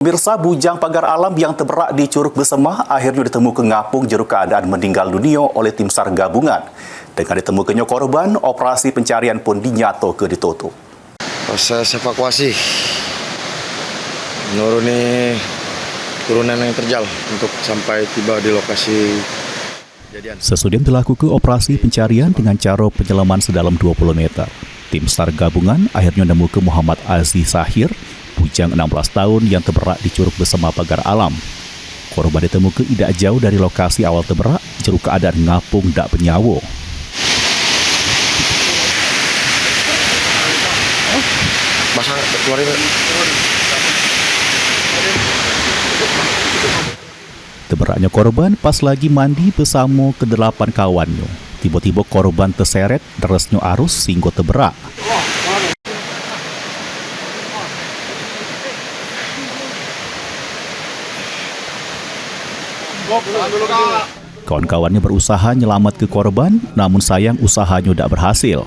Pemirsa, bujang pagar alam yang terberak di Curug Besemah akhirnya ditemukan ngapung juru keadaan meninggal dunia oleh tim SAR gabungan. Dengan ditemukannya korban, operasi pencarian pun dinyatakan ditutup. Proses evakuasi menuruni turunan yang terjal untuk sampai tiba di lokasi kejadian. Sesudah dilakukan operasi pencarian dengan cara penyelaman sedalam 20 meter, tim SAR gabungan akhirnya menemukan Muhammad Aziz Sahir, bujang 16 tahun yang terberak di Curug Besemah pagar alam. Korban ditemukan tidak jauh dari lokasi awal terberak, juru keadaan ngapung tak bernyawa. Basah keluarin. Terberaknya korban pas lagi mandi bersama ke-8 kawannya. Tiba-tiba korban terseret derasnya arus sehingga terberak. Kawan-kawannya berusaha nyelamat ke korban, namun sayang usahanya tidak berhasil.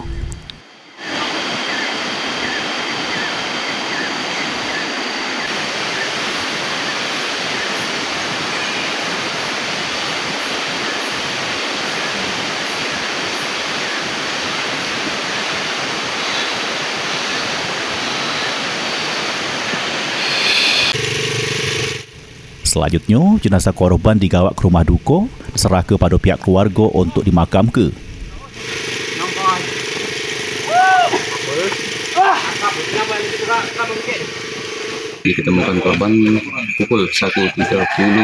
Selanjutnya, jenazah korban digawa ke rumah duka, diserah kepada pihak keluarga untuk dimakamkan. Ditemukan korban pukul 1.30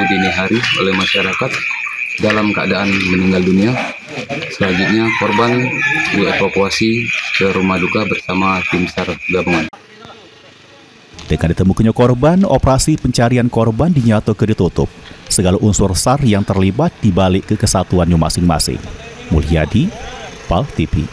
dini hari oleh masyarakat dalam keadaan meninggal dunia. Selanjutnya korban dievakuasi ke rumah duka bersama tim SAR gabungan. Dengan ditemukannya korban, operasi pencarian korban dinyatakan ditutup. Segala unsur SAR yang terlibat dibalik ke kesatuannya masing-masing. Mulyadi, PAL TV.